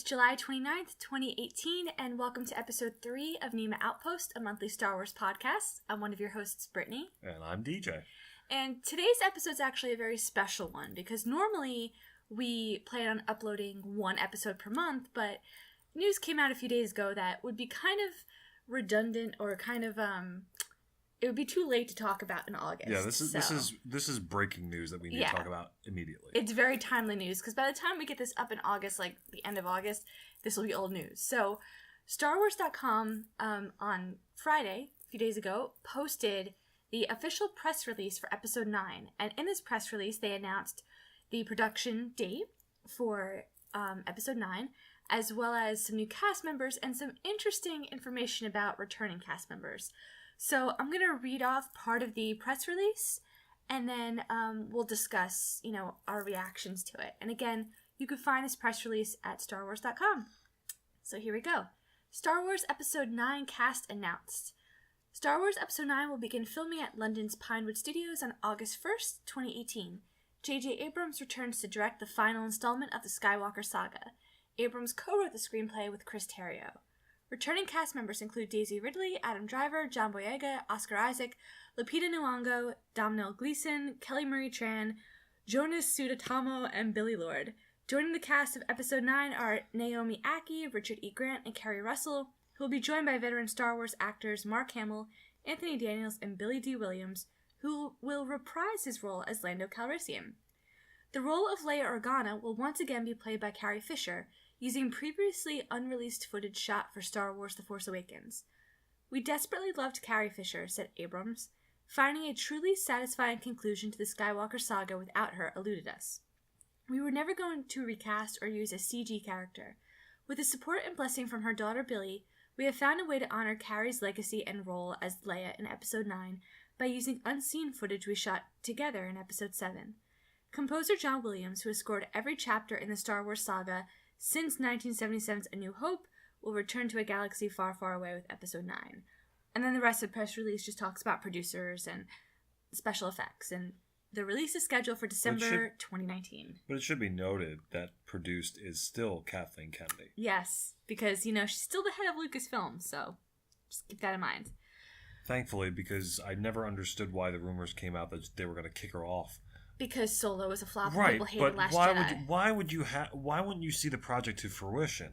July 29th, 2018, and welcome to episode 3 of Nema Outpost, a monthly Star Wars podcast. I'm one of your hosts, Brittany. And I'm DJ. And today's episode is actually a very special one, because normally we plan on uploading one episode per month, but news came out a few days ago that would be kind of redundant or kind of, it would be too late to talk about in August. Yeah, this is breaking news that we need to talk about immediately. It's very timely news, because by the time we get this up in August, like the end of August, this will be old news. So, StarWars.com on Friday, a few days ago, posted the official press release for Episode 9. And in this press release, they announced the production date for Episode 9, as well as some new cast members and some interesting information about returning cast members. So I'm going to read off part of the press release, and then we'll discuss, our reactions to it. And again, you can find this press release at StarWars.com. So here we go. Star Wars Episode 9 cast announced. Star Wars Episode 9 will begin filming at London's Pinewood Studios on August 1st, 2018. J.J. Abrams returns to direct the final installment of the Skywalker saga. Abrams co-wrote the screenplay with Chris Terrio. Returning cast members include Daisy Ridley, Adam Driver, John Boyega, Oscar Isaac, Lupita Nyong'o, Domhnall Gleeson, Kelly Marie Tran, Jonas Suetamo, and Billy Lord. Joining the cast of Episode 9 are Naomi Ackie, Richard E. Grant, and Kerry Russell, who will be joined by veteran Star Wars actors Mark Hamill, Anthony Daniels, and Billy Dee Williams, who will reprise his role as Lando Calrissian. The role of Leia Organa will once again be played by Carrie Fisher, using previously unreleased footage shot for Star Wars The Force Awakens. "We desperately loved Carrie Fisher," said Abrams. "Finding a truly satisfying conclusion to the Skywalker saga without her eluded us. We were never going to recast or use a CG character. With the support and blessing from her daughter Billy, we have found a way to honor Carrie's legacy and role as Leia in Episode 9 by using unseen footage we shot together in Episode 7. Composer John Williams, who has scored every chapter in the Star Wars saga since 1977's A New Hope, will return to a galaxy far, far away with Episode 9. And then the rest of the press release just talks about producers and special effects. And the release is scheduled for December 2019. But it should be noted that produced is still Kathleen Kennedy. Yes, because, she's still the head of Lucasfilm, so just keep that in mind. Thankfully, because I never understood why the rumors came out that they were going to kick her off. Because Solo was a flop, right? People hated But Last why Jedi. why wouldn't you see the project to fruition?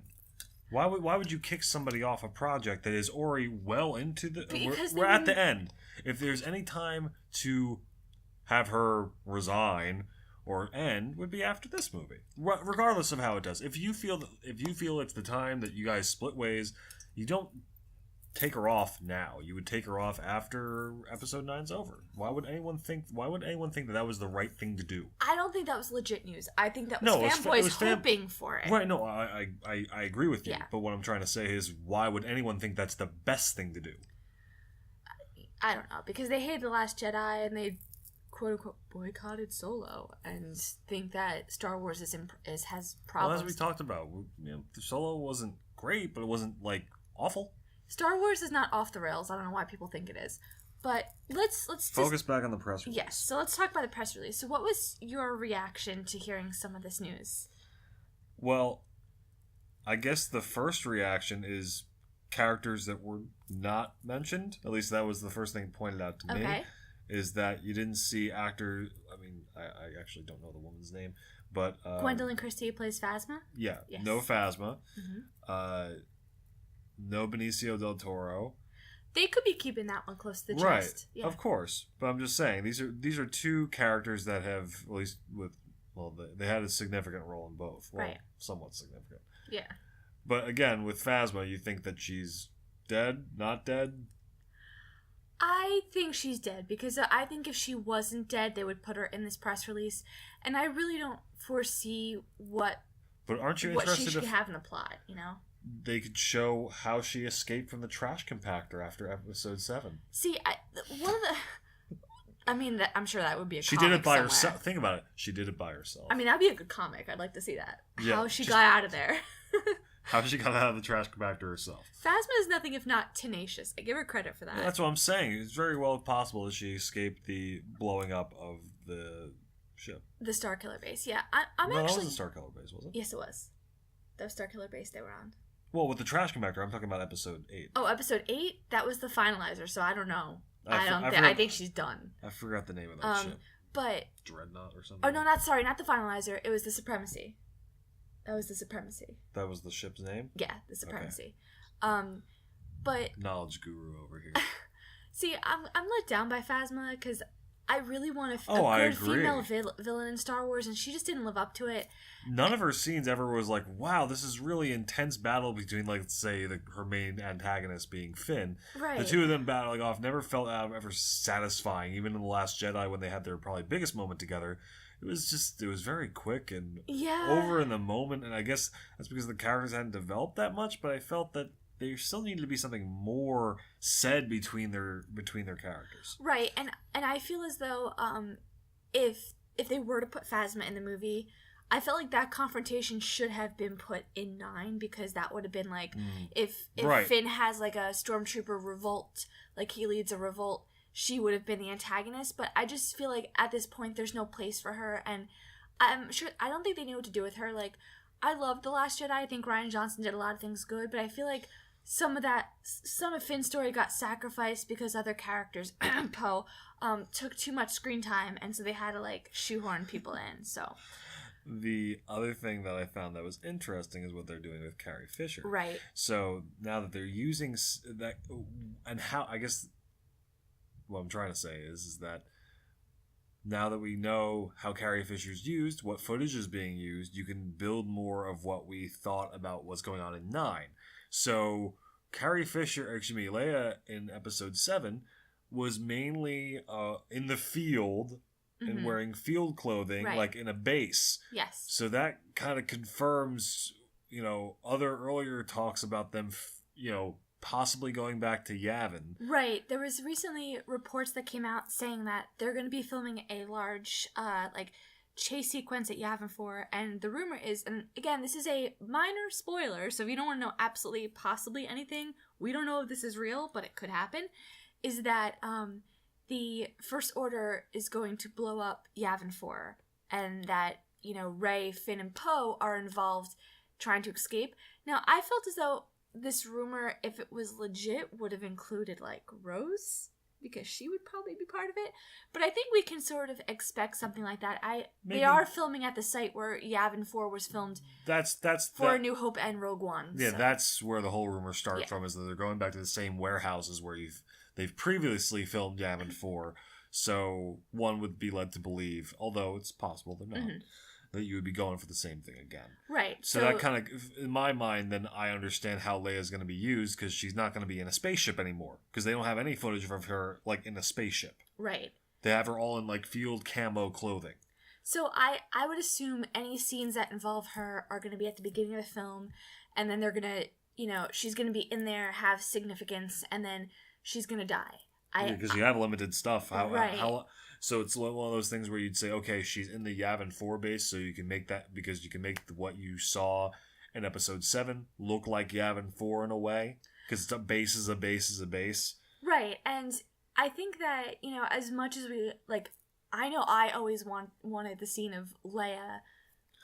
Why would you kick somebody off a project that is already well into the? We're at the end. If there's any time to have her resign or end, would be after this movie, regardless of how it does. If you feel it's the time that you guys split ways, you don't take her off now. You would take her off after Episode 9's over. Why would anyone think that was the right thing to do? I don't think that was legit news. I think that was fanboys hoping for it. Right, no, I agree with you. Yeah. But what I'm trying to say is, why would anyone think that's the best thing to do? I don't know, because they hated The Last Jedi and they quote-unquote boycotted Solo and think that Star Wars has problems. Well, as we talked about, Solo wasn't great, but it wasn't, awful. Star Wars is not off the rails. I don't know why people think it is. But let's focus back on the press release. Yes, so let's talk about the press release. So what was your reaction to hearing some of this news? Well, I guess the first reaction is characters that were not mentioned. At least that was the first thing pointed out to me. Is that you didn't see actors... I mean, I actually don't know the woman's name, but... Gwendolyn Christie plays Phasma? Yeah, yes. No Phasma. Mm-hmm. No Benicio del Toro. They could be keeping that one close to the right, chest. Yeah. Of course. But I'm just saying, these are two characters that have, at least they had a significant role in both. Well, right. Somewhat significant. Yeah. But again, with Phasma, you think that she's dead, not dead? I think she's dead, because I think if she wasn't dead, they would put her in this press release. And I really don't foresee what she should have in the plot, They could show how she escaped from the trash compactor after Episode 7. See, I'm sure that would be a She comic did it by somewhere. herself. Think about it. She did it by herself. I mean, that'd be a good comic. I'd like to see that. Yeah, how she got out of there. How she got out of the trash compactor herself. Phasma is nothing if not tenacious. I give her credit for that. Yeah, that's what I'm saying. It's very well possible that she escaped the blowing up of the ship. The Starkiller base, yeah. No, that wasn't Starkiller base, was it? Yes, it was. the Starkiller base they were on. Well, with the trash compactor, I'm talking about episode 8. Oh, episode 8? That was the finalizer, so I don't know. I think she's done. I forgot the name of that ship. But Dreadnought or something? Oh, no, not the finalizer. It was the Supremacy. That was the Supremacy. That was the ship's name? Yeah, the Supremacy. Okay. But... Knowledge guru over here. See, I'm let down by Phasma, because I really want a good female villain in Star Wars, and she just didn't live up to it. None of her scenes ever was like, wow, this is really intense battle between, like, say, her main antagonist being Finn. Right. The two of them battling off never felt ever satisfying. Even in The Last Jedi, when they had their probably biggest moment together, it was very quick and over in the moment. And I guess that's because the characters hadn't developed that much, but I felt that there still needed to be something more said between their characters. Right, and I feel as though if they were to put Phasma in the movie, I felt like that confrontation should have been put in 9, because that would have been like if Finn has like a stormtrooper revolt, like he leads a revolt, she would have been the antagonist. But I just feel like at this point there's no place for her, and I don't think they knew what to do with her. Like, I loved The Last Jedi. I think Rian Johnson did a lot of things good, but I feel like some of Finn's story got sacrificed because other characters, Poe, took too much screen time, and so they had to like shoehorn people in. So the other thing that I found that was interesting is what they're doing with Carrie Fisher. Right. So now that they're using that, and how, I guess what I'm trying to say is that now that we know how Carrie Fisher's used, what footage is being used, you can build more of what we thought about what's going on in 9. So Leia in episode 7 was mainly in the field and wearing field clothing, like in a base. Yes. So that kind of confirms, other earlier talks about them, possibly going back to Yavin. Right. There was recently reports that came out saying that they're going to be filming a large, chase sequence at Yavin 4, and the rumor is, and again, this is a minor spoiler, so if you don't want to know absolutely possibly anything, we don't know if this is real, but it could happen, is that the First Order is going to blow up Yavin 4, and that, Rey, Finn, and Poe are involved trying to escape. Now, I felt as though this rumor, if it was legit, would have included, like, Rose, because she would probably be part of it. But I think we can sort of expect something like that. They are filming at the site where Yavin 4 was filmed. That's for A New Hope and Rogue One. Yeah, so that's where the whole rumor starts from, is that they're going back to the same warehouses where they've previously filmed Yavin 4. So one would be led to believe, although it's possible they're not, that you would be going for the same thing again. Right. So that kind of, in my mind, then I understand how Leia's going to be used, because she's not going to be in a spaceship anymore, because they don't have any footage of her, like, in a spaceship. Right. They have her all in, like, field camo clothing. So I would assume any scenes that involve her are going to be at the beginning of the film, and then they're going to, she's going to be in there, have significance, and then she's going to die. Because you have limited stuff. Right. So it's one of those things where you'd say, okay, she's in the Yavin 4 base, so you can make that, because you can make what you saw in episode 7 look like Yavin 4 in a way, because it's a base is a base is a base. Right, and I think that, as much as we, like, I know I always wanted the scene of Leia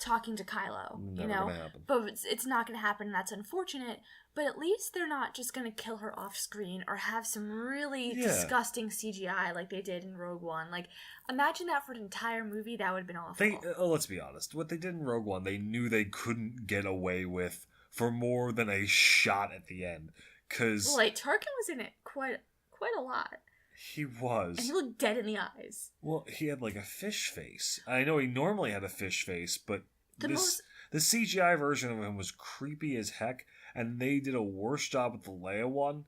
talking to Kylo, Never gonna happen. But it's not going to happen, and that's unfortunate. But at least they're not just going to kill her off screen or have some really disgusting CGI like they did in Rogue One. Like, imagine that for an entire movie. That would have been awful. Let's be honest. What they did in Rogue One, they knew they couldn't get away with for more than a shot at the end. Cause Tarkin was in it quite a lot. He was. And he looked dead in the eyes. Well, he had like a fish face. I know he normally had a fish face, but the CGI version of him was creepy as heck, and they did a worse job with the Leia one.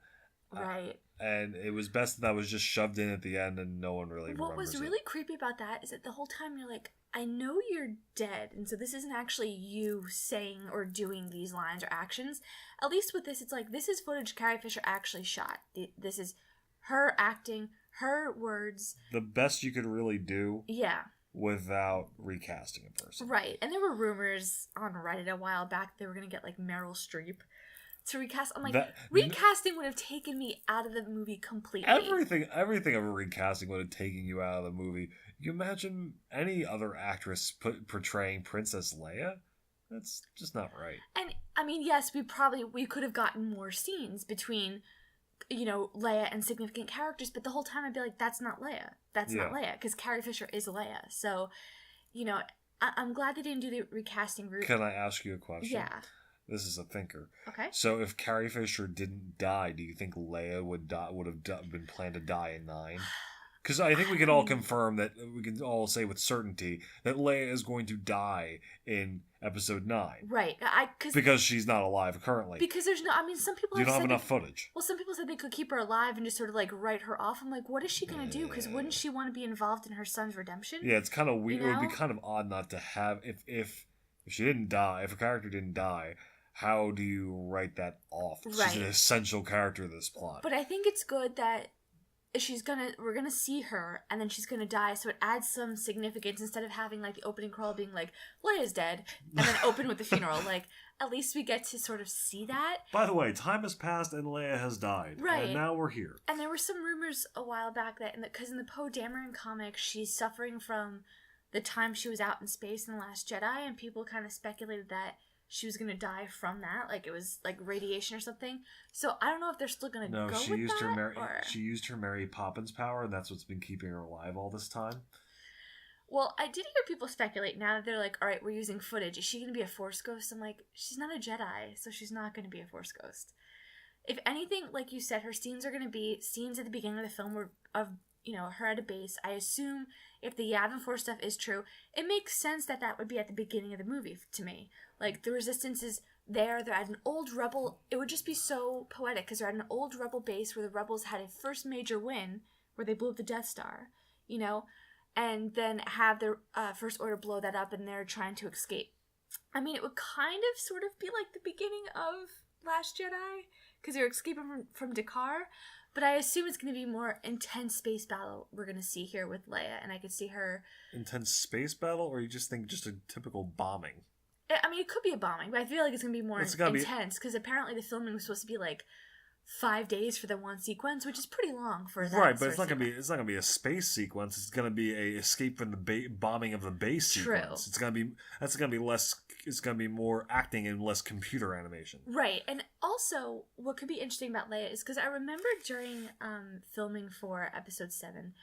Right. And it was best that was just shoved in at the end and no one really remembers it. What was really creepy about that is that the whole time you're like, I know you're dead, and so this isn't actually you saying or doing these lines or actions. At least with this, it's like, this is footage Carrie Fisher actually shot. This is her acting, her words. The best you could really do. Yeah. Without recasting a person. Right. And there were rumors on Reddit a while back they were going to get, like, Meryl Streep to recast. I'm like, recasting would have taken me out of the movie completely. Everything of a recasting would have taken you out of the movie. You imagine any other actress portraying Princess Leia? That's just not right. And, I mean, yes, we could have gotten more scenes between, Leia and significant characters, but the whole time I'd be like, that's not Leia. That's not Leia, because Carrie Fisher is Leia. So, I'm glad they didn't do the recasting route. Can I ask you a question? Yeah. This is a thinker. Okay. So if Carrie Fisher didn't die, do you think Leia would have been planned to die in 9? Because I think we can all confirm that we can all say with certainty that Leia is going to die in episode 9. Right. Because she's not alive currently. Because there's no... I mean, some people... You don't have enough footage. Well, some people said they could keep her alive and just sort of, write her off. I'm like, what is she going to do? Because wouldn't she want to be involved in her son's redemption? Yeah, it's kind of weird. It would be kind of odd not to have... If she didn't die, if a character didn't die... How do you write that off? Right. She's an essential character of this plot. But I think it's good that we're gonna see her and then she's gonna die, so it adds some significance instead of having the opening crawl being Leia's dead and then open with the funeral. At least we get to sort of see that. By the way, time has passed and Leia has died. Right. And now we're here. And there were some rumors a while back that because in the Poe Dameron comic she's suffering from the time she was out in space in The Last Jedi, and people kind of speculated that she was going to die from that, it was radiation or something. So I don't know if they're still going to go with that. She used her Mary Poppins power, and that's what's been keeping her alive all this time. Well, I did hear people speculate now that they're all right, we're using footage. Is she going to be a Force ghost? I'm like, she's not a Jedi, so she's not going to be a Force ghost. If anything, like you said, her scenes are going to be scenes at the beginning of the film of her at a base. I assume if the Yavin Force stuff is true, it makes sense that would be at the beginning of the movie to me. The Resistance is there. They're at an old Rebel... It would just be so poetic because they're at an old Rebel base where the Rebels had a first major win where they blew up the Death Star, and then have their First Order blow that up and they're trying to escape. I mean, it would kind of sort of be like the beginning of Last Jedi because they're escaping from Dakar. But I assume it's going to be more intense space battle we're going to see here with Leia, and I could see her... Intense space battle, or you just think just a typical bombing? I mean, it could be a bombing, but I feel like it's going to be more intense, because apparently the filming was supposed to be 5 days for the one sequence, which is pretty long for that. Right, but it's not going to be a space sequence. It's going to be a escape from the bombing of the base sequence. It's going to be less. It's going to be more acting and less computer animation. Right, and also what could be interesting about Leia is because I remember during filming for Episode 7,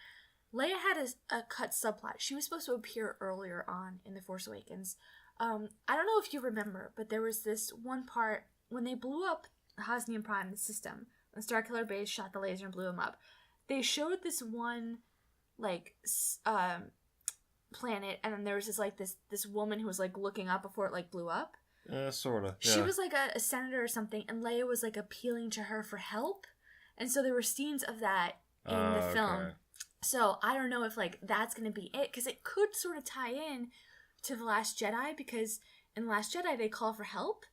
Leia had a cut subplot. She was supposed to appear earlier on in The Force Awakens. I don't know if you remember, but there was this one part when they blew up Hosnian Prime, the system, when Starkiller Base shot the laser and blew him up. They showed this one, planet, and then there was this woman who was looking up before it blew up. Sort of. Yeah. She was a senator or something, and Leia was appealing to her for help, and so there were scenes of that in the film. Okay. So I don't know if that's going to be it, because it could sort of tie in to The Last Jedi, because in The Last Jedi they call for help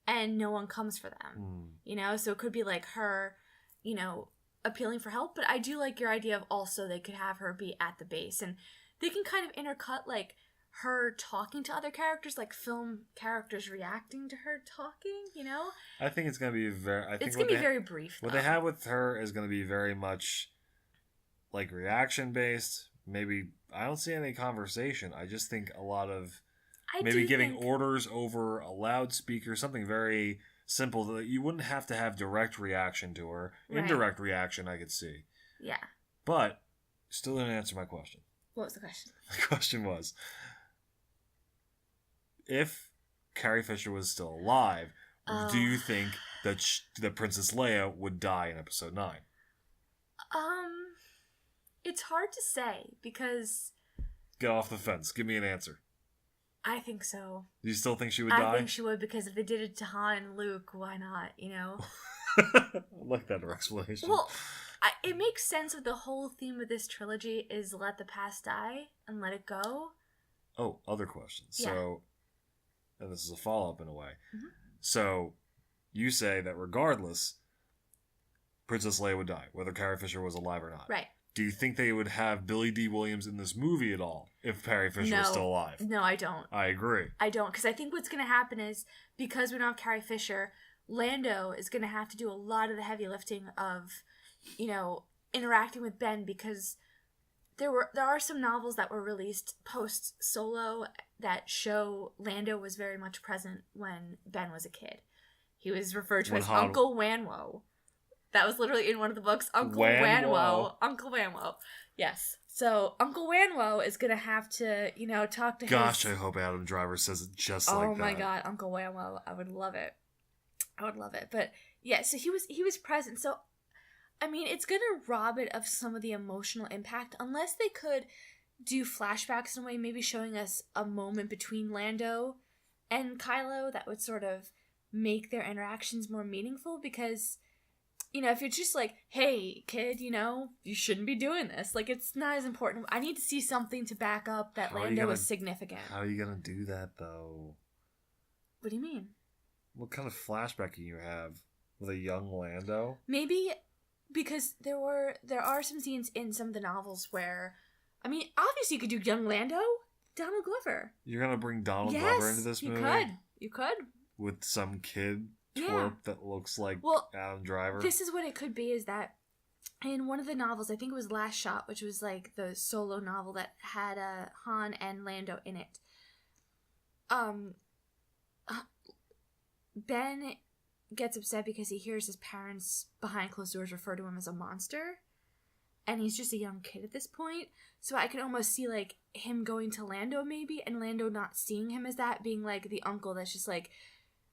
and no one comes for them. So it could be her, appealing for help. But I do like your idea of also they could have her be at the base, and they can kind of intercut her talking to other characters, film characters reacting to her talking, I think it's going to be very brief. What they have with her is going to be very much reaction based. Maybe I don't see any conversation. I just think a lot of giving orders over a loudspeaker, something very simple that you wouldn't have to have direct reaction to her. Right. Indirect reaction I could see. Yeah. But still didn't answer my question. What was the question? The question was, if Carrie Fisher was still alive, do you think that Princess Leia would die in Episode 9? It's hard to say, because... Get off the fence. Give me an answer. I think so. Do you still think she would die? I think she would, because if they did it to Han and Luke, why not, I like that explanation. Well, it makes sense with the whole theme of this trilogy is let the past die and let it go. Oh, other questions. Yeah. So, and this is a follow-up in a way. Mm-hmm. So, you say that regardless, Princess Leia would die, whether Carrie Fisher was alive or not. Right. Do you think they would have Billy D. Williams in this movie at all if Carrie Fisher was still alive? No, I don't. I agree. I don't, because I think what's going to happen is, because we don't have Carrie Fisher, Lando is going to have to do a lot of the heavy lifting of, interacting with Ben, because there are some novels that were released post Solo that show Lando was very much present when Ben was a kid. He was referred to as Uncle Wanwo. That was literally in one of the books. Uncle Wanwo. Uncle Wanwo. Yes. So Uncle Wanwo is gonna have to, talk to Gosh, I hope Adam Driver says it just like that. Oh my god, Uncle Wanwo. I would love it. But yeah, so he was present. So I mean, it's gonna rob it of some of the emotional impact unless they could do flashbacks in a way, maybe showing us a moment between Lando and Kylo that would sort of make their interactions more meaningful, because if you're just like, hey kid, you shouldn't be doing this, like, it's not as important. I need to see something to back up that Lando is significant. How are you gonna do that though? What do you mean? What kind of flashback can you have with a young Lando? Maybe because there are some scenes in some of the novels where, I mean, obviously you could do young Lando, Donald Glover. You're gonna bring Donald Glover into this movie? You could. With some kid twerp that looks like Adam Driver? This is what it could be, is that in one of the novels, I think it was Last Shot, which was like the Solo novel that had Han and Lando in it. Ben gets upset because he hears his parents behind closed doors refer to him as a monster, and he's just a young kid at this point. So I could almost see like him going to Lando maybe, and Lando not seeing him as that, being like the uncle that's just like,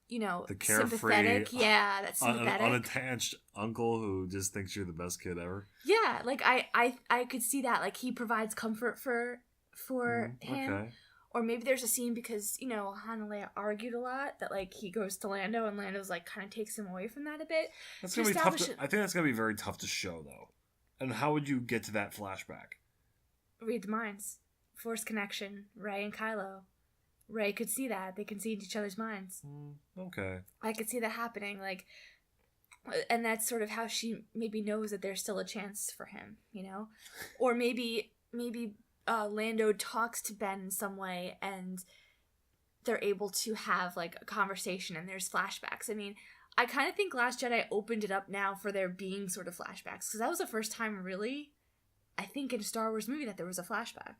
the carefree, sympathetic. Yeah, that's sympathetic, unattached uncle who just thinks you're the best kid ever. Yeah, like I could see that, like, he provides comfort for him. Okay. Or maybe there's a scene because, Han and Leia argued a lot, that, like, he goes to Lando and Lando's, like, kind of takes him away from that a bit. That's going to be tough I think that's going to be very tough to show, though. And how would you get to that flashback? Read the minds. Force connection. Rey and Kylo. Rey could see that. They can see each other's minds. Okay. I could see that happening, like, and that's sort of how she maybe knows that there's still a chance for him, Or maybe Lando talks to Ben in some way and they're able to have like a conversation and there's flashbacks. I mean, I kind of think Last Jedi opened it up now for there being sort of flashbacks, because that was the first time really, I think, in a Star Wars movie that there was a flashback.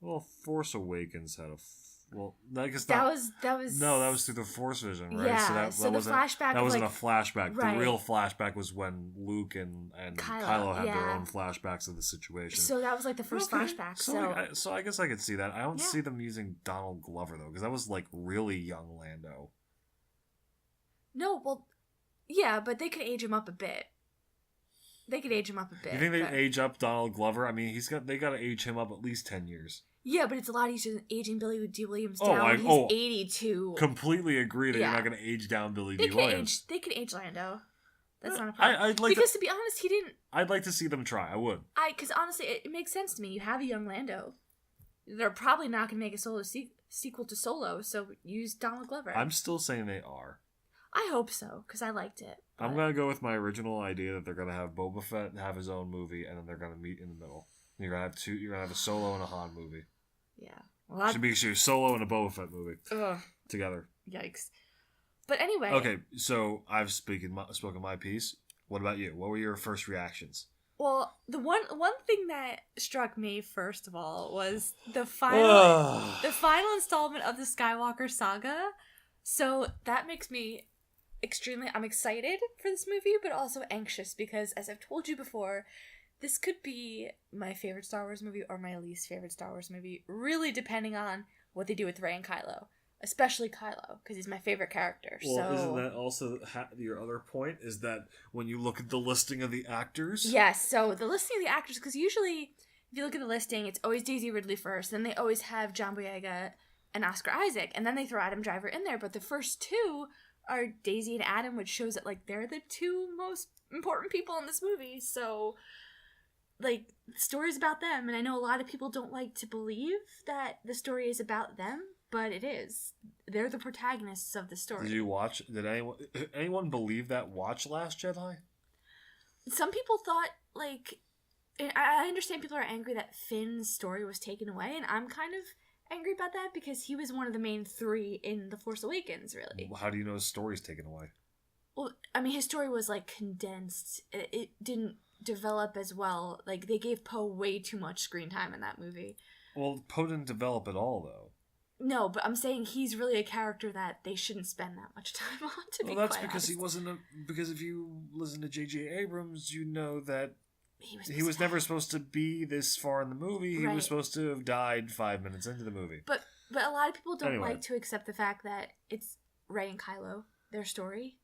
Well, Force Awakens had I guess that was no, that was through the Force vision, right? Yeah, so that wasn't flashback. That wasn't a flashback. Right. The real flashback was when Luke and Kylo had their own flashbacks of the situation. So that was like the first flashback. So I guess I could see that. I don't see them using Donald Glover though, because that was like really young Lando. No, well, yeah, but they could age him up a bit. You think they age up Donald Glover? I mean, they got to age him up at least 10 years. Yeah, but it's a lot easier than aging Billy D. Williams down. He's 82. Completely agree that you're not going to age down Billy D. Williams. They could age Lando. That's not a problem. To be honest, he didn't. I'd like to see them try. I would. Because honestly, it makes sense to me. You have a young Lando. They're probably not going to make a Solo sequel to Solo, so use Donald Glover. I'm still saying they are. I hope so, because I liked it. But I'm going to go with my original idea that they're going to have Boba Fett have his own movie, and then they're going to meet in the middle. And you're going to have a Solo and a Han movie. Yeah. Well, should be a Solo and a Boba Fett movie together. Yikes. But anyway. Okay, so I've spoken my piece. What about you? What were your first reactions? Well, the one thing that struck me first of all was the final installment of the Skywalker saga. So that makes me I'm excited for this movie, but also anxious, because as I've told you before, this could be my favorite Star Wars movie or my least favorite Star Wars movie, really depending on what they do with Rey and Kylo. Especially Kylo, because he's my favorite character. Well, isn't that also your other point, is that when you look at the listing of the actors? Yes, so the listing of the actors, because usually, if you look at the listing, it's always Daisy Ridley first, then they always have John Boyega and Oscar Isaac, and then they throw Adam Driver in there, but the first two are Daisy and Adam, which shows that, like, they're the two most important people in this movie, so, like, the story's about them, and I know a lot of people don't like to believe that the story is about them, but it is. They're the protagonists of the story. Did anyone believe that watch Last Jedi? Some people thought, like, I understand people are angry that Finn's story was taken away, and I'm kind of angry about that because he was one of the main three in The Force Awakens, really. How do you know his story's taken away? Well, I mean, his story was, like, condensed. It didn't develop as well. Like, they gave Poe way too much screen time in that movie. Well, Poe didn't develop at all, though. No, but I'm saying he's really a character that they shouldn't spend that much time on, to be quite honest. Well, that's because he wasn't because if you listen to J.J. Abrams, you know that he was never supposed to be this far in the movie. He was supposed to have died 5 minutes into the movie. But a lot of people don't like to accept the fact that it's Rey and Kylo, their story.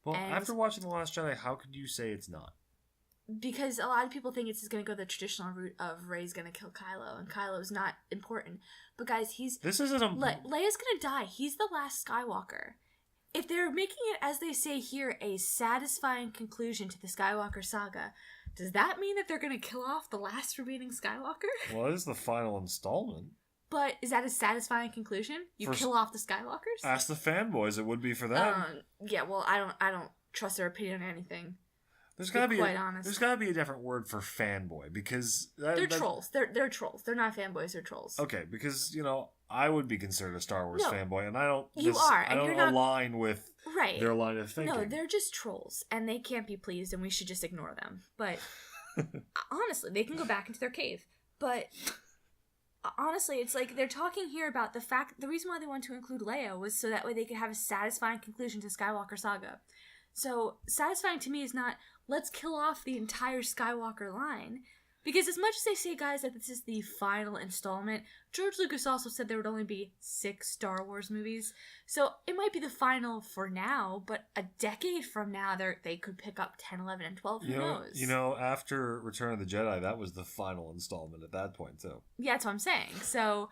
Well, after watching The Last Jedi, how could you say it's not? Because a lot of people think it's going to go the traditional route of Rey's going to kill Kylo, and Kylo's not important. But guys, Leia's going to die. He's the last Skywalker. If they're making it, as they say here, a satisfying conclusion to the Skywalker saga, does that mean that they're going to kill off the last remaining Skywalker? Well, it is the final installment. But is that a satisfying conclusion? You kill off the Skywalkers? Ask the fanboys. It would be for them. Yeah. Well, I don't trust their opinion on anything. There's got to be a different word for fanboy because they're trolls. They're trolls. They're not fanboys. They're trolls. Okay, because I would be considered a Star Wars fanboy, and I don't. I don't align with their line of thinking. No, they're just trolls, and they can't be pleased, and we should just ignore them. But honestly, they can go back into their cave. But honestly, it's like they're talking here about the reason why they wanted to include Leia was so that way they could have a satisfying conclusion to Skywalker saga. So satisfying to me is not let's kill off the entire Skywalker line. Because as much as they say, guys, that this is the final installment, George Lucas also said there would only be 6 Star Wars movies. So it might be the final for now, but a decade from now, they could pick up 10, 11, and 12. Who knows? After Return of the Jedi, that was the final installment at that point, too. Yeah, that's what I'm saying. So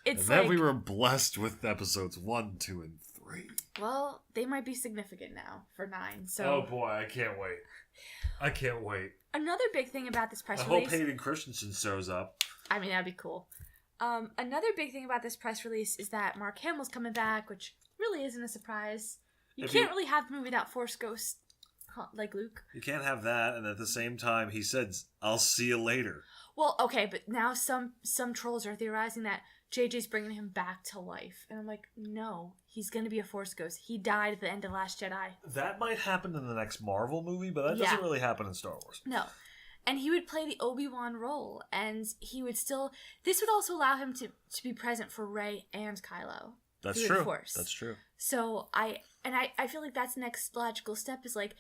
it's and then we were blessed with episodes 1, 2, and 3. Well, they might be significant now for 9. So. Oh boy, I can't wait. Another big thing about this press release... I hope Hayden Christensen shows up. I mean, that'd be cool. Another big thing about this press release is that Mark Hamill's coming back, which really isn't a surprise. You can't really have the movie without Force Ghosts, like Luke. You can't have that, and at the same time, he said, I'll see you later. Well, okay, but now some trolls are theorizing that JJ's bringing him back to life. And I'm like, no, he's going to be a Force Ghost. He died at the end of Last Jedi. That might happen in the next Marvel movie, but that doesn't really happen in Star Wars. No. And he would play the Obi-Wan role, and he would still... This would also allow him to be present for Rey and Kylo. That's true. That's true. So I feel like that's the next logical step is like,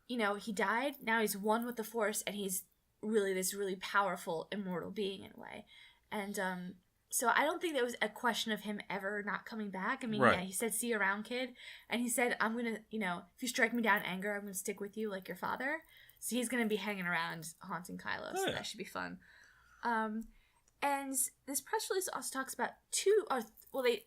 he died, now he's one with the Force, and he's really this really powerful, immortal being in a way. And, so I don't think there was a question of him ever not coming back. I mean, yeah, he said, see you around, kid. And he said, I'm going to, if you strike me down in anger, I'm going to stick with you like your father. So he's going to be hanging around haunting Kylo. So that should be fun. And this press release also talks about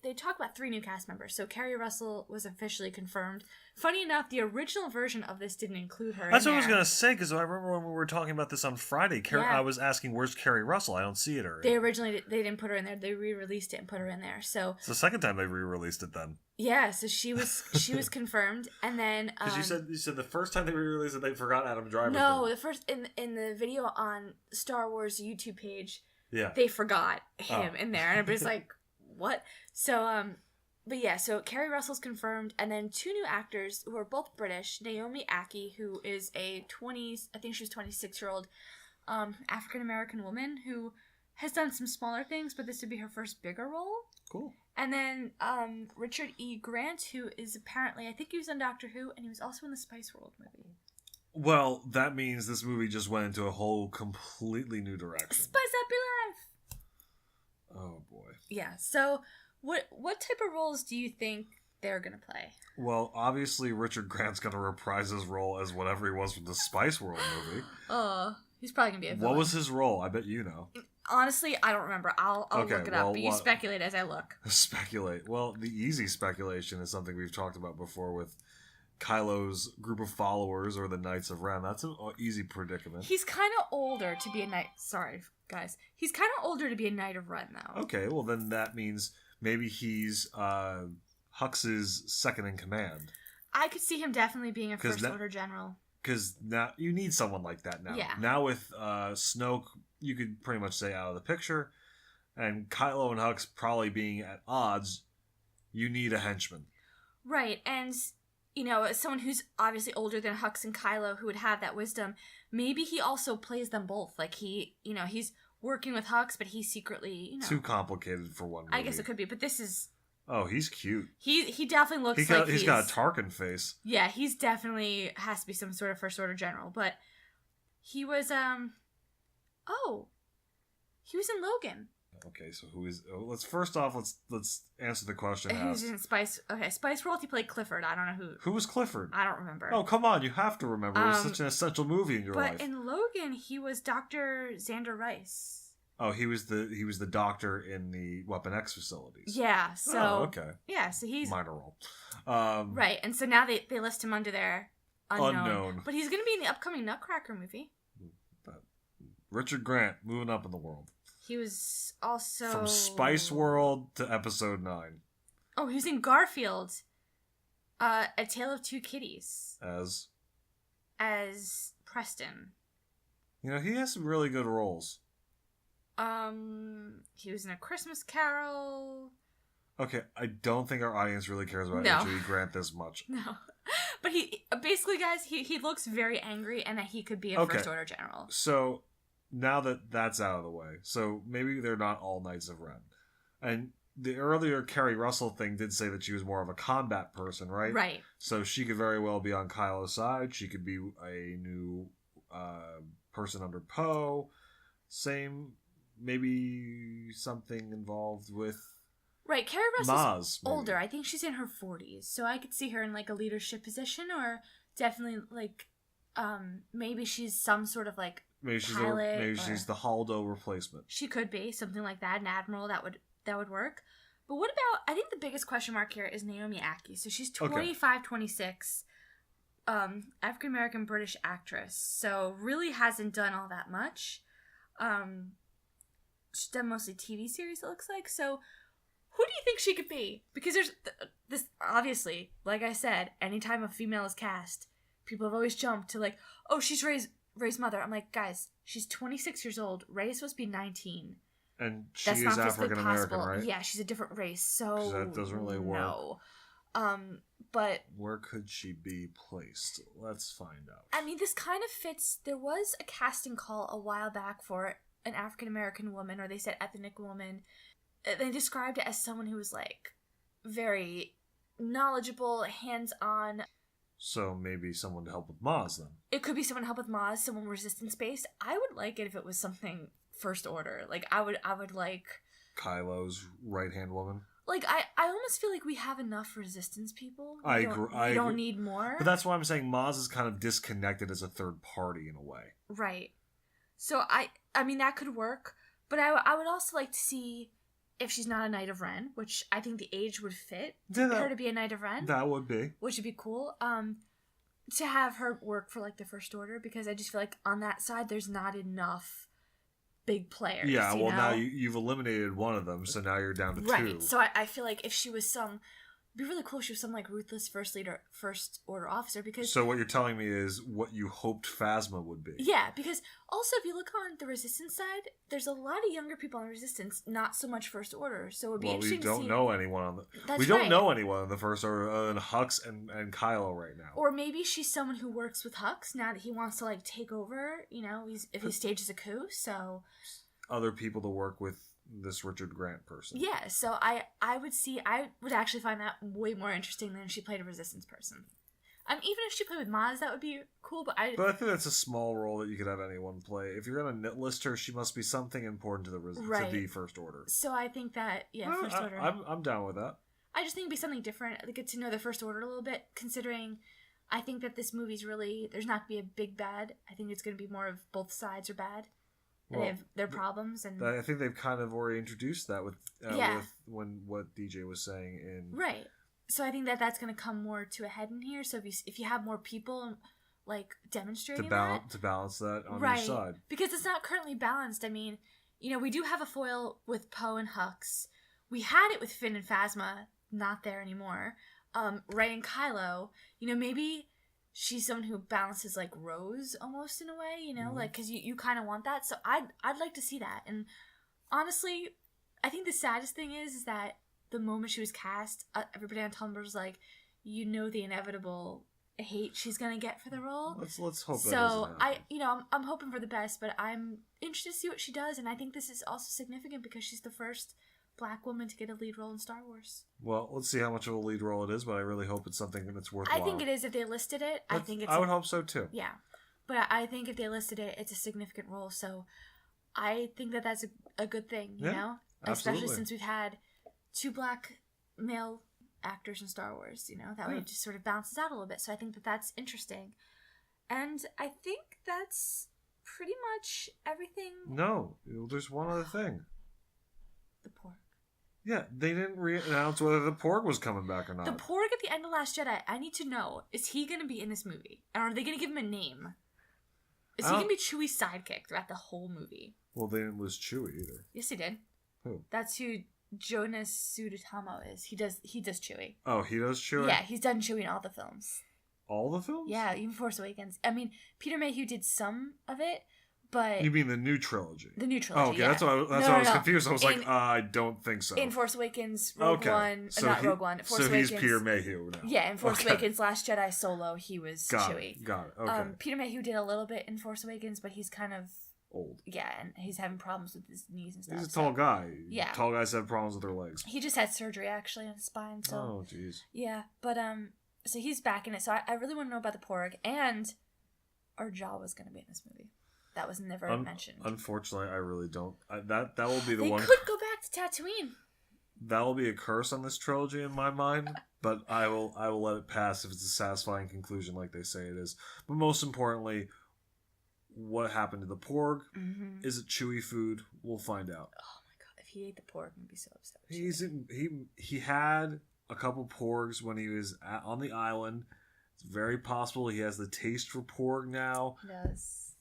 they talk about 3 new cast members. So Carrie Russell was officially confirmed. Funny enough, the original version of this didn't include her. That's what I was going to say, because I remember when we were talking about this on Friday, I was asking, where's Carrie Russell? I don't see it already. They didn't put her in there. They re-released it and put her in there. So it's the second time they re-released it then. Yeah, so she was confirmed, and then because you said the first time they re-released it, they forgot Adam Driver. No, the first in the video on Star Wars YouTube page. Yeah. They forgot him in there. And everybody's like, what? So, but yeah, so Carrie Russell's confirmed. And then 2 new actors who are both British. Naomi Ackie, who is I think she was 26-year-old African-American woman who has done some smaller things, but this would be her first bigger role. Cool. And then Richard E. Grant, who is apparently, I think he was on Doctor Who, and he was also in the Spice World movie. Well, that means this movie just went into a whole completely new direction. Spice up your life! Oh, boy. Yeah, so what type of roles do you think they're going to play? Well, obviously Richard Grant's going to reprise his role as whatever he was from the Spice World movie. He's probably going to be a villain. What was his role? I bet you know. Honestly, I don't remember. I'll look it up, but you speculate as I look. Speculate. Well, the easy speculation is something we've talked about before with Kylo's group of followers or the Knights of Ren. That's an easy predicament. He's kind of older to be a knight. Sorry, guys. He's kind of older to be a Knight of Ren, though. Okay, well then that means maybe he's Hux's second in command. I could see him definitely being a First Order general. Because now you need someone like that now. Yeah. Now with Snoke, you could pretty much say out of the picture, and Kylo and Hux probably being at odds, you need a henchman. Right, and someone who's obviously older than Hux and Kylo who would have that wisdom, maybe he also plays them both. Like he's working with Hux, but he's secretly, Too complicated for one movie. I guess it could be, but this is... Oh, he's cute. He definitely looks like he's got a Tarkin face. Yeah, he's definitely has to be some sort of First Order general, but he was, he was in Logan. Okay, so who is... let's answer the question. Who's in Spice... Okay, Spice World, he played Clifford. I don't know who... Who was Clifford? I don't remember. Oh, come on, you have to remember. It was such an essential movie in your life. But in Logan, he was Dr. Xander Rice. Oh, he was the doctor in the Weapon X facilities. Yeah, so... Oh, okay. Yeah, so he's... Minor role. Right, and so now they list him under their unknown. But he's going to be in the upcoming Nutcracker movie. Richard Grant, moving up in the world. He was also... From Spice World to Episode 9. Oh, he was in Garfield. A Tale of Two Kitties. As Preston. He has some really good roles. He was in A Christmas Carol. Okay, I don't think our audience really cares about Richard Grant this much. No. But he... Basically, guys, he looks very angry and that he could be a First Order general. So... Now that's out of the way, so maybe they're not all Knights of Ren. And the earlier Carrie Russell thing did say that she was more of a combat person, right? Right. So she could very well be on Kylo's side. She could be a new person under Poe. Same, maybe something involved with... Right, Carrie Russell's Maz, older. I think she's in her 40s, so I could see her in, like, a leadership position, or definitely, like, maybe she's some sort of, like, Maybe she's the Holdo replacement. She could be something like that, an admiral that would work. But what about? I think the biggest question mark here is Naomi Ackie. So she's 25, 26, African American British actress. So really hasn't done all that much. She's done mostly TV series. It looks like. So who do you think she could be? Because there's this obviously, like I said, anytime a female is cast, people have always jumped to like, oh, she's Rey's mother. I'm like, guys, she's 26 years old. Rey is supposed to be 19. And she is African American, right? Yeah, she's a different race, so that doesn't really work. No. But where could she be placed? Let's find out. I mean, this kind of fits. There was a casting call a while back for an African American woman, or they said ethnic woman. They described it as someone who was like very knowledgeable, hands-on. So maybe someone to help with Maz, then. It could be someone to help with Maz, someone resistance-based. I would like it if it was something First Order. Like, I would like... Kylo's right-hand woman? Like, I almost feel like we have enough resistance people. I agree. We don't need more. But that's why I'm saying Maz is kind of disconnected as a third party in a way. Right. So, I mean, that could work. But I would also like to see... if she's not a Knight of Ren, which I think the age would fit her to be a Knight of Ren. That would be. Which would be cool. To have her work for, like, the First Order, because I just feel like on that side, there's not enough big players. Yeah, well, now you've eliminated one of them, so now you're down to two. Right, so I feel like if she was it'd be really cool if she was some, like, ruthless First Order officer, because... So what you're telling me is what you hoped Phasma would be. Yeah, because also if you look on the Resistance side, there's a lot of younger people on Resistance, not so much First Order, so it would be interesting to see... we don't know anyone on the... We don't know anyone in the First Order other than Hux and Kylo right now. Or maybe she's someone who works with Hux now that he wants to, like, take over, if he stages a coup, so... Other people to work with this Richard Grant person. Yeah, so I would actually find that way more interesting than if she played a Resistance person. Even if she played with Maz, that would be cool, but I think that's a small role that you could have anyone play. If you're going to list her, she must be something important to the First Order. So I think that, First Order. I'm down with that. I just think it'd be something different. I get to know the First Order a little bit, considering I think that this movie's really, there's not going to be a big bad. I think it's going to be more of both sides are bad. Well, they have their problems, and I think they've kind of already introduced that with what DJ was saying in right. So I think that's going to come more to a head in here. So if you have more people like demonstrating to balance that on your side, because it's not currently balanced. I mean, we do have a foil with Poe and Hux. We had it with Finn and Phasma, not there anymore. Rey and Kylo. Maybe she's someone who balances like Rose almost in a way, like because you kind of want that. So I'd like to see that. And honestly, I think the saddest thing is that the moment she was cast, everybody on Tumblr was like, you know the inevitable hate she's gonna get for the role. Let's hope. So I'm hoping for the best, but I'm interested to see what she does, and I think this is also significant because she's the first Black woman to get a lead role in Star Wars. Well, let's see how much of a lead role it is, but I really hope it's something that's worthwhile. I think it is if they listed it. I would hope so too. Yeah, but I think if they listed it, it's a significant role. So I think that that's a good thing, you know, absolutely. especially since we've had 2 Black male actors in Star Wars, you know, that way it just sort of bounces out a little bit. So I think that that's interesting. And I think that's pretty much everything. No, there's one other thing. The Porg. Yeah, they didn't announce whether the Porg was coming back or not. The Porg at the end of Last Jedi, I need to know, is he going to be in this movie? And are they going to give him a name? Is he going to be Chewie's sidekick throughout the whole movie? Well, they didn't list Chewie either. Yes, they did. Who? That's who Jonas Suetamo is. He does Chewie. Oh, he does Chewie? Yeah, he's done Chewie in all the films. All the films? Yeah, even Force Awakens. I mean, Peter Mayhew did some of it, but... You mean the new trilogy? The new trilogy, Oh, okay, that's why I was confused. I was I don't think so. In Force Awakens, Rogue One... So Rogue One. Force so Awakens, he's Peter Mayhew now. Yeah, in Force Awakens, Last Jedi Solo, he was Chewie. Got it, okay. Peter Mayhew did a little bit in Force Awakens, but he's kind of... old. Yeah, and he's having problems with his knees and stuff. He's a tall guy. Yeah. Tall guys have problems with their legs. He just had surgery, actually, on his spine, so... Oh, jeez. Yeah, but, so he's back in it, so I really want to know about the Porg, and our Jawa's going to be in this movie. That was never mentioned. Unfortunately, I really don't. That will be the one... They could go back to Tatooine. That will be a curse on this trilogy in my mind, but I will let it pass if it's a satisfying conclusion like they say it is. But most importantly... what happened to the Porg? Mm-hmm. Is it Chewie food? We'll find out. Oh my god! If he ate the Porg, I'm gonna be so upset. He had a couple Porgs when he was on the island. It's very possible he has the taste for Porg now. He does.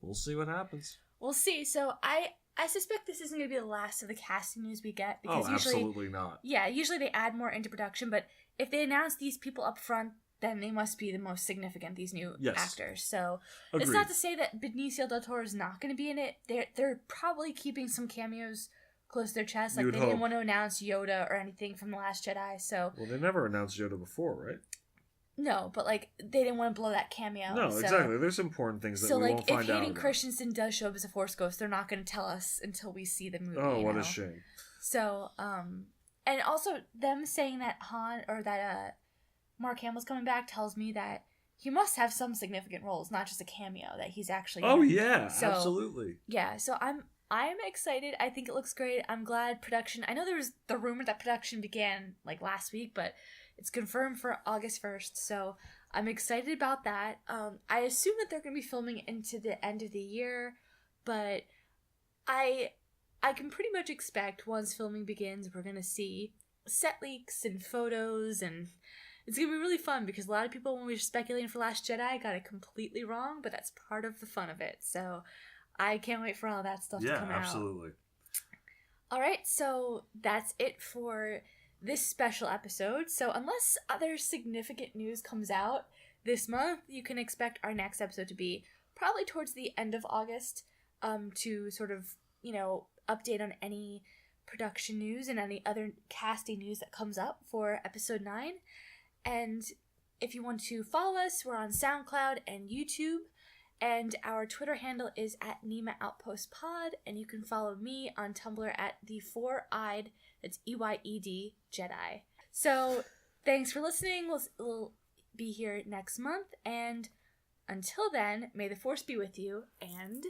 We'll see what happens. We'll see. So I suspect this isn't going to be the last of the casting news we get because absolutely not. Yeah, usually they add more into production, but if they announce these people up front, then they must be the most significant, these new actors. So Agreed. It's not to say that Benicio del Toro is not going to be in it. They're probably keeping some cameos close to their chest. Like they didn't want to announce Yoda or anything from The Last Jedi. So well, they never announced Yoda before, right? No, but like they didn't want to blow that cameo. No, exactly. There's important things that we won't find out. So like if Hayden Christensen does show up as a Force ghost, they're not going to tell us until we see the movie. Oh, what a shame. So and also them saying that Mark Hamill's coming back tells me that he must have some significant roles, not just a cameo, that he's actually absolutely. Yeah, so I'm excited. I think it looks great. I'm glad production... I know there was the rumor that production began like last week, but it's confirmed for August 1st, so I'm excited about that. I assume that they're going to be filming into the end of the year, but I can pretty much expect once filming begins, we're going to see set leaks and photos, and it's going to be really fun because a lot of people, when we were speculating for Last Jedi, got it completely wrong, but that's part of the fun of it. So I can't wait for all that stuff to come out. Yeah, absolutely. All right, so that's it for this special episode. So unless other significant news comes out this month, you can expect our next episode to be probably towards the end of August, to sort of, update on any production news and any other casting news that comes up for episode 9. And if you want to follow us, we're on SoundCloud and YouTube, and our Twitter handle is at Nema Outpost Pod, and you can follow me on Tumblr at the 4-eyed, that's EYED Jedi. So thanks for listening. We'll be here next month, and until then, may the Force be with you, and...